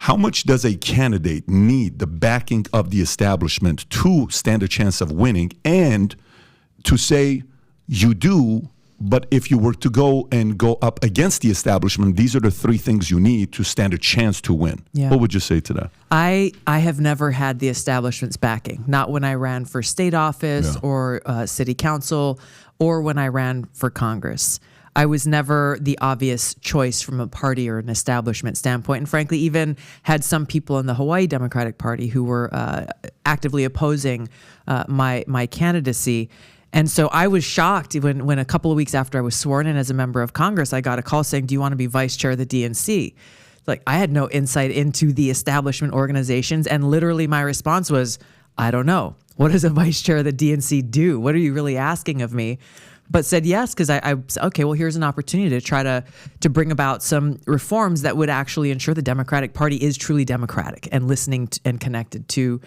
How much does a candidate need the backing of the establishment to stand a chance of winning? And to say you do, but if you were to go up against the establishment, these are the three things you need to stand a chance to win. Yeah. What would you say to that? I have never had the establishment's backing, not when I ran for state office or city council or when I ran for Congress. I was never the obvious choice from a party or an establishment standpoint. And frankly, even had some people in the Hawaii Democratic Party who were actively opposing my candidacy. And so I was shocked when a couple of weeks after I was sworn in as a member of Congress, I got a call saying, do you want to be vice chair of the DNC? Like, I had no insight into the establishment organizations. And literally my response was, I don't know. What does a vice chair of the DNC do? What are you really asking of me? But said yes, because I okay, well, here's an opportunity to try to bring about some reforms that would actually ensure the Democratic Party is truly democratic and listening and connected to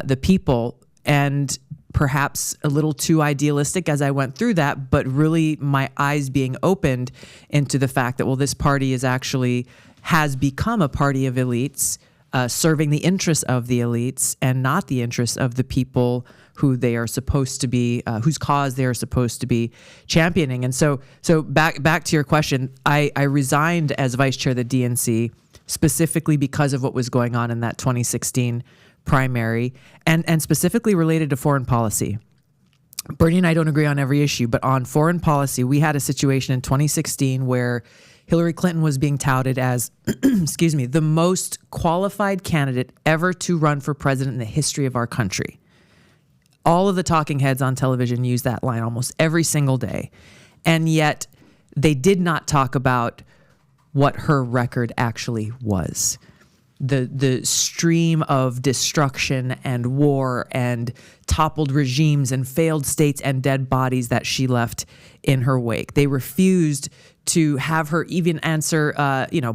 the people. And perhaps a little too idealistic as I went through that, but really my eyes being opened into the fact that, well, this party has become a party of elites, serving the interests of the elites and not the interests of the people who they are supposed to be, whose cause they are supposed to be championing. And so back to your question, I resigned as vice chair of the DNC specifically because of what was going on in that 2016 primary and specifically related to foreign policy. Bernie and I don't agree on every issue, but on foreign policy, we had a situation in 2016 where Hillary Clinton was being touted as, excuse me, the most qualified candidate ever to run for president in the history of our country. All of the talking heads on television use that line almost every single day. And yet they did not talk about what her record actually was. The stream of destruction and war and toppled regimes and failed states and dead bodies that she left in her wake. They refused to have her even answer,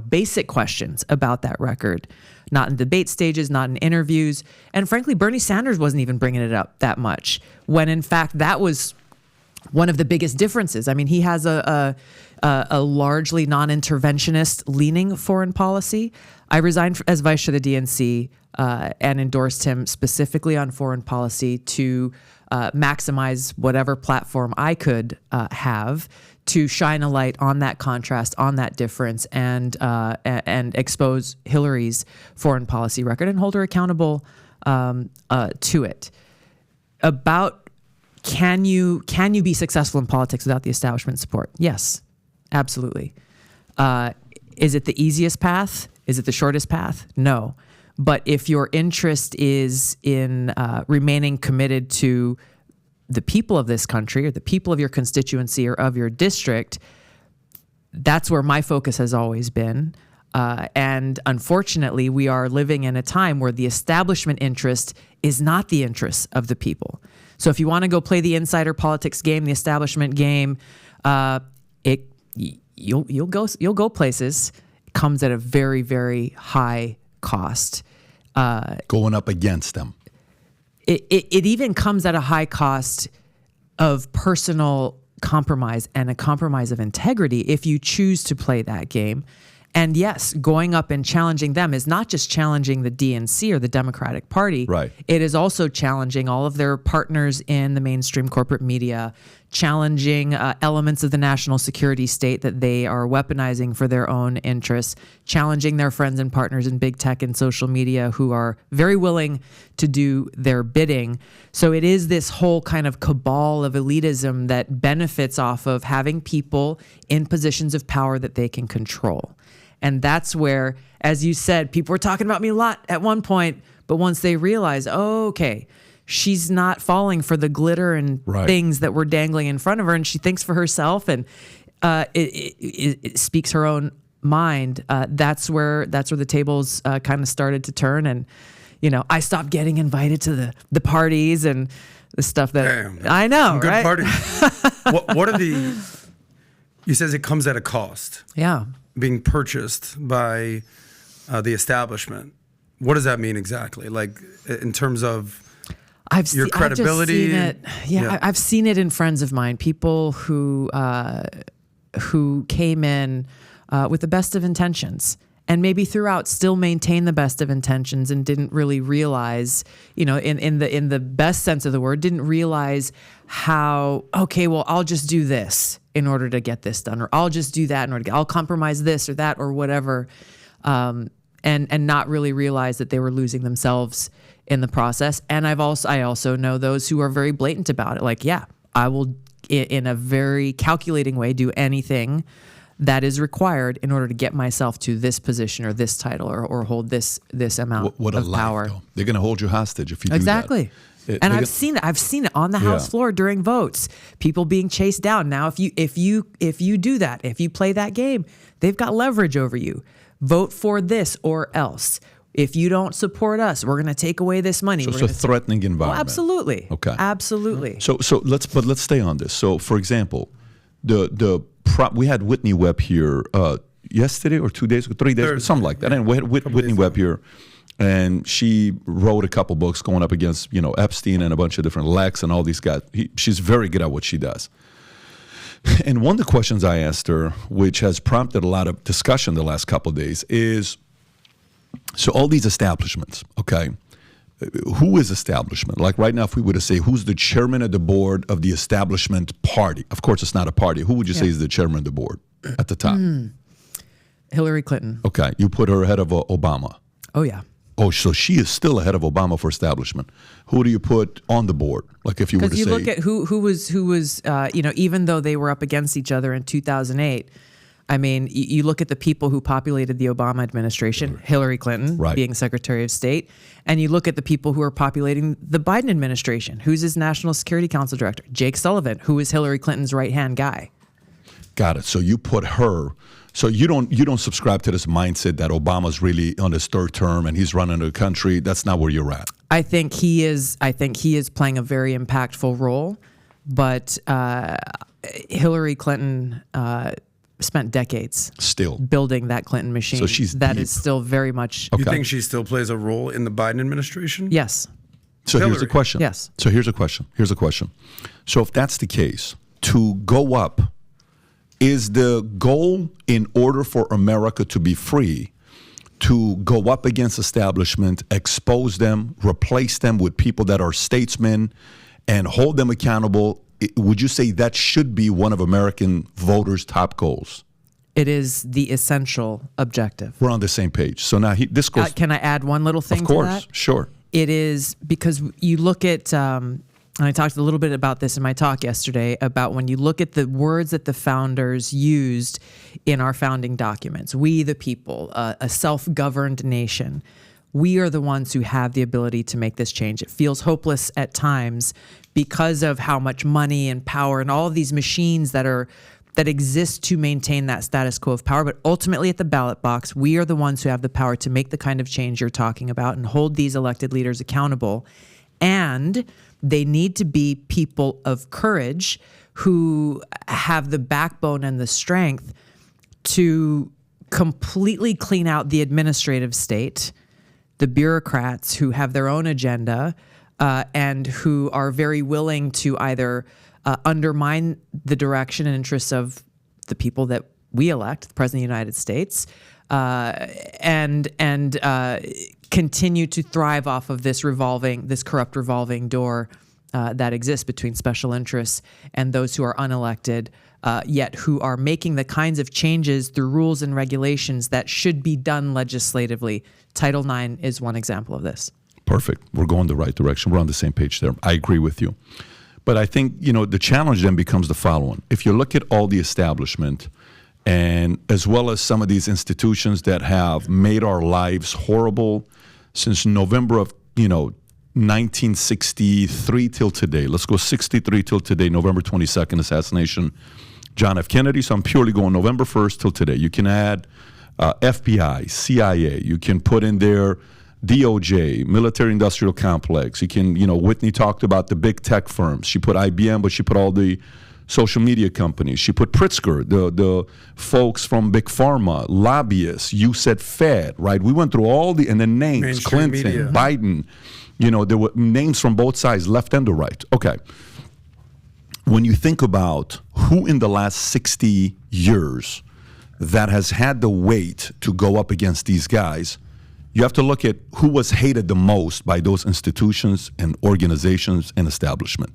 basic questions about that record. Not in debate stages, not in interviews. And frankly, Bernie Sanders wasn't even bringing it up that much, when in fact that was one of the biggest differences. I mean, he has a largely non-interventionist leaning foreign policy. I resigned as vice chair of the DNC and endorsed him specifically on foreign policy to maximize whatever platform I could have to shine a light on that contrast, on that difference, and expose Hillary's foreign policy record and hold her accountable to it. About can you be successful in politics without the establishment support? Yes, absolutely. Is it the easiest path? Is it the shortest path? No. But if your interest is in remaining committed to the people of this country or the people of your constituency or of your district, that's where my focus has always been. And unfortunately, we are living in a time where the establishment interest is not the interest of the people. So if you want to go play the insider politics game, the establishment game, you'll go places. It comes at a very, very high cost. Going up against them. It even comes at a high cost of personal compromise and a compromise of integrity if you choose to play that game. And yes, going up and challenging them is not just challenging the DNC or the Democratic Party. Right. It is also challenging all of their partners in the mainstream corporate media, challenging elements of the national security state that they are weaponizing for their own interests, challenging their friends and partners in big tech and social media who are very willing to do their bidding. So it is this whole kind of cabal of elitism that benefits off of having people in positions of power that they can control. And that's where, as you said, people were talking about me a lot at one point, but once they realize, oh, okay, she's not falling for the glitter and things that were dangling in front of her, and she thinks for herself and it speaks her own mind. That's where the tables kind of started to turn, and I stopped getting invited to the parties and the stuff that I know. Good right? parties. What are the? You says it comes at a cost. Yeah. Being purchased by the establishment. What does that mean exactly? Like in terms of your credibility? I've just seen it. I've seen it in friends of mine, people who came in with the best of intentions and maybe throughout still maintain the best of intentions and didn't really realize, in the best sense of the word, didn't realize how, okay, well, I'll just do this in order to get this done, or I'll just do that in order to I'll compromise this or that or whatever, and not really realize that they were losing themselves in the process. And I also know those who are very blatant about it. Like, yeah, I will, in a very calculating way, do anything that is required in order to get myself to this position or this title or hold this amount what of power. Though. They're going to hold you hostage if you do exactly. that. And I've seen it on the House floor during votes. People being chased down. Now, if you do that, if you play that game, they've got leverage over you. Vote for this or else. If you don't support us, we're going to take away this money. So it's a threatening environment. Oh, absolutely. Okay. Absolutely. So let's stay on this. So, for example, we had Whitney Webb here yesterday or 2 days ago, 3 days ago, something like that. And we had Whitney Webb here, and she wrote a couple books going up against Epstein and a bunch of different Lex and all these guys. She's very good at what she does. And one of the questions I asked her, which has prompted a lot of discussion the last couple of days, is, so all these establishments, okay, who is establishment? Like right now, if we were to say, who's the chairman of the board of the establishment party? Of course, it's not a party. Who would you say is the chairman of the board at the top? Hillary Clinton. Okay, you put her ahead of Obama. Oh, yeah. Oh, so she is still ahead of Obama for establishment. Who do you put on the board? Like if you were to say, because you look at who was even though they were up against each other in 2008. I mean, you look at the people who populated the Obama administration, Hillary Clinton being Secretary of State, and you look at the people who are populating the Biden administration. Who's his National Security Council director? Jake Sullivan, who is Hillary Clinton's right-hand guy. Got it. So you put her. So you don't subscribe to this mindset that Obama's really on his third term and he's running the country. That's not where you're at. I think he is playing a very impactful role, but Hillary Clinton spent decades still building that Clinton machine. So she's that deep. is still very much. You think she still plays a role in the Biden administration? Yes. So Hillary. Here's a question. Yes. So here's a question. So if that's the case, to go up, is the goal, in order for America to be free, to go up against establishment, expose them, replace them with people that are statesmen, and hold them accountable? Would you say that should be one of American voters' top goals? It is the essential objective. We're on the same page. So now this goes. Can I add one little thing to that? Of course, sure. It is because you look at, and I talked a little bit about this in my talk yesterday, about when you look at the words that the founders used in our founding documents, we the people, a self-governed nation, we are the ones who have the ability to make this change. It feels hopeless at times because of how much money and power and all of these machines that exist to maintain that status quo of power. But ultimately at the ballot box, we are the ones who have the power to make the kind of change you're talking about and hold these elected leaders accountable. And they need to be people of courage who have the backbone and the strength to completely clean out the administrative state, the bureaucrats who have their own agenda, and who are very willing to either undermine the direction and interests of the people that we elect, the President of the United States, and continue to thrive off of this corrupt revolving door that exists between special interests and those who are unelected, yet who are making the kinds of changes through rules and regulations that should be done legislatively. Title IX is one example of this. Perfect. We're going the right direction. We're on the same page there. I agree with you. But I think, the challenge then becomes the following. If you look at all the establishment, and as well as some of these institutions that have made our lives horrible since November of, 1963 till today. Let's go 63 till today, November 22nd, assassination, John F. Kennedy. So I'm purely going November 1st till today. You can add FBI, CIA. You can put in there DOJ, military-industrial complex. You can, Whitney talked about the big tech firms. She put IBM, but she put all the social media companies. She put Pritzker, the folks from Big Pharma, lobbyists. You said Fed, right? We went through all the, and then names, mainstream Clinton, media. Biden. There were names from both sides, left and the right. Okay. When you think about who in the last 60 years that has had the weight to go up against these guys, you have to look at who was hated the most by those institutions and organizations and establishment.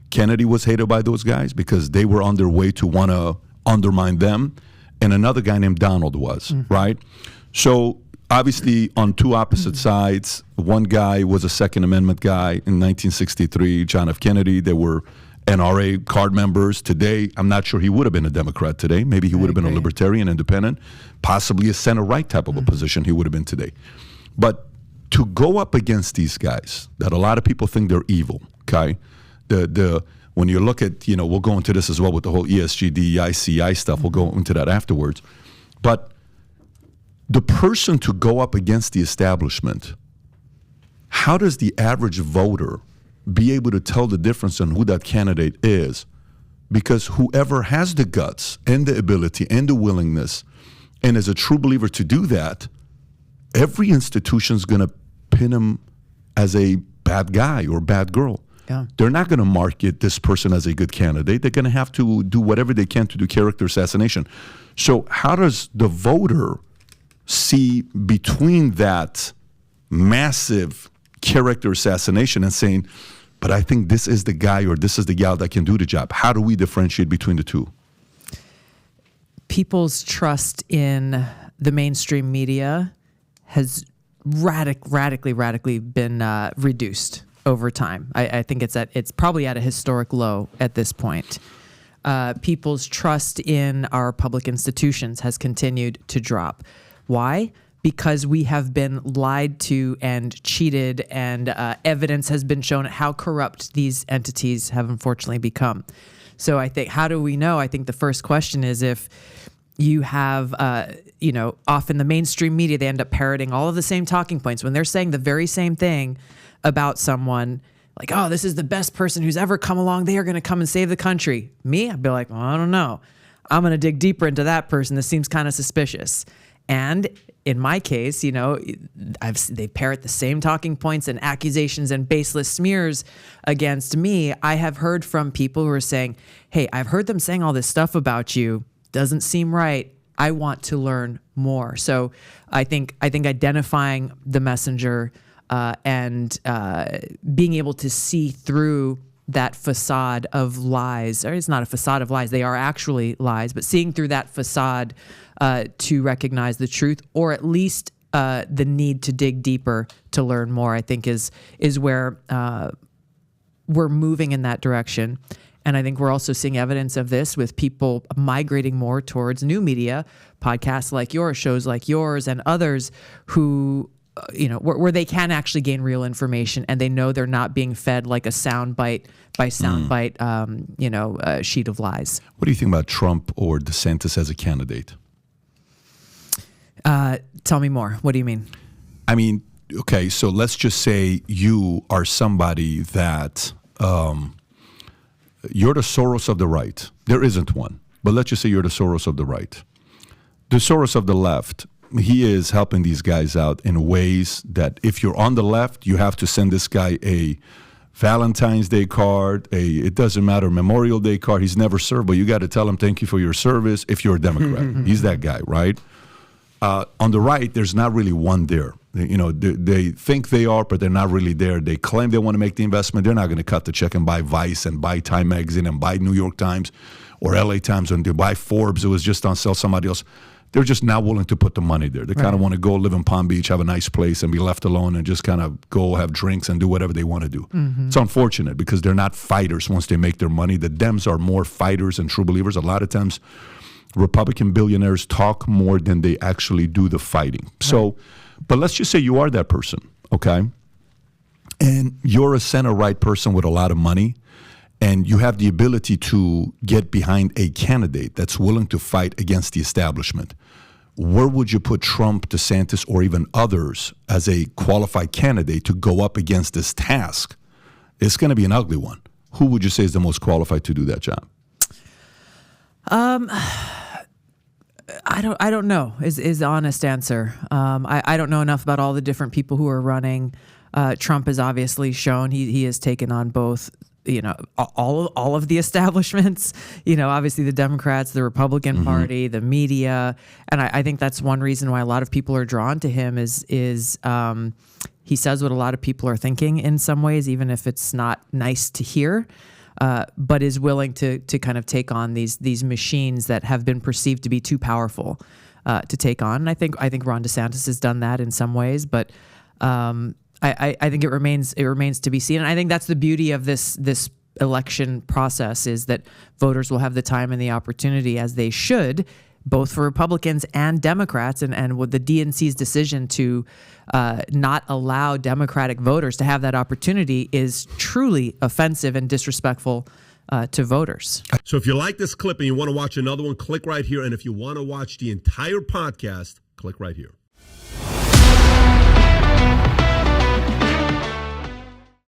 Kennedy was hated by those guys because they were on their way to want to undermine them, and another guy named Donald was, right? So obviously on two opposite sides, one guy was a Second Amendment guy in 1963, John F. Kennedy. They were NRA card members. Today, I'm not sure he would have been a Democrat today. Maybe he would have been a libertarian, independent, possibly a center-right type of a position he would have been today. But to go up against these guys that a lot of people think they're evil, okay? When you look at, we'll go into this as well with the whole ESG, DEI, CI stuff. We'll go into that afterwards. But the person to go up against the establishment, how does the average voter be able to tell the difference on who that candidate is? Because whoever has the guts and the ability and the willingness and is a true believer to do that, every institution's going to pin him as a bad guy or bad girl. Yeah. They're not going to market this person as a good candidate. They're going to have to do whatever they can to do character assassination. So how does the voter see between that massive character assassination and saying, but I think this is the guy or this is the gal that can do the job? How do we differentiate between the two? People's trust in the mainstream media has radically been reduced over time. I think it's probably at a historic low at this point. People's trust in our public institutions has continued to drop. Why? Because we have been lied to and cheated, and evidence has been shown how corrupt these entities have unfortunately become. So I think, how do we know? I think the first question is, if you have, often the mainstream media, they end up parroting all of the same talking points. When they're saying the very same thing about someone, like, oh, this is the best person who's ever come along, they are going to come and save the country. Me, I'd be like, well, I don't know. I'm going to dig deeper into that person. This seems kind of suspicious. And in my case, they parrot the same talking points and accusations and baseless smears against me. I have heard from people who are saying, hey, I've heard them saying all this stuff about you. Doesn't seem right. I want to learn more. So I think identifying the messenger and being able to see through that facade of lies, or it's not a facade of lies, they are actually lies, but seeing through that facade to recognize the truth, or at least the need to dig deeper to learn more, I think is where we're moving in that direction. And I think we're also seeing evidence of this with people migrating more towards new media, podcasts like yours, shows like yours, and others who, where they can actually gain real information, and they know they're not being fed like a soundbite by soundbite, sheet of lies. What do you think about Trump or DeSantis as a candidate? Tell me more. What do you mean? I mean, okay, so let's just say you are somebody that you're the Soros of the right. There isn't one, but let's just say you're the Soros of the right. The Soros of the left, he is helping these guys out in ways that if you're on the left, you have to send this guy a Valentine's Day card, it doesn't matter, Memorial Day card. He's never served, but you got to tell him thank you for your service if you're a Democrat. He's that guy, right? On the right, there's not really one there. They think they are, but they're not really there. They claim they want to make the investment. They're not going to cut the check and buy Vice and buy Time Magazine and buy New York Times or LA Times and they buy Forbes. It was just on sale somebody else. They're just not willing to put the money there. They kind of want to go live in Palm Beach, have a nice place, and be left alone and just kind of go have drinks and do whatever they want to do. It's unfortunate because they're not fighters once they make their money. The Dems are more fighters and true believers. A lot of times, Republican billionaires talk more than they actually do the fighting. So, but let's just say you are that person, okay? And you're a center-right person with a lot of money, and you have the ability to get behind a candidate that's willing to fight against the establishment. Where would you put Trump, DeSantis, or even others as a qualified candidate to go up against this task? It's going to be an ugly one. Who would you say is the most qualified to do that job? I don't know is the honest answer. I don't know enough about all the different people who are running. Trump has obviously shown he has taken on both all of the establishments, obviously the Democrats, the Republican Party, the media. And I think that's one reason why a lot of people are drawn to him is he says what a lot of people are thinking in some ways, even if it's not nice to hear, but is willing to kind of take on these machines that have been perceived to be too powerful to take on. And I think Ron DeSantis has done that in some ways, but I think it remains to be seen. And I think that's the beauty of this election process, is that voters will have the time and the opportunity, as they should, both for Republicans and Democrats. And with the DNC's decision to not allow Democratic voters to have that opportunity is truly offensive and disrespectful to voters. So if you like this clip and you want to watch another one, click right here. And if you want to watch the entire podcast, click right here.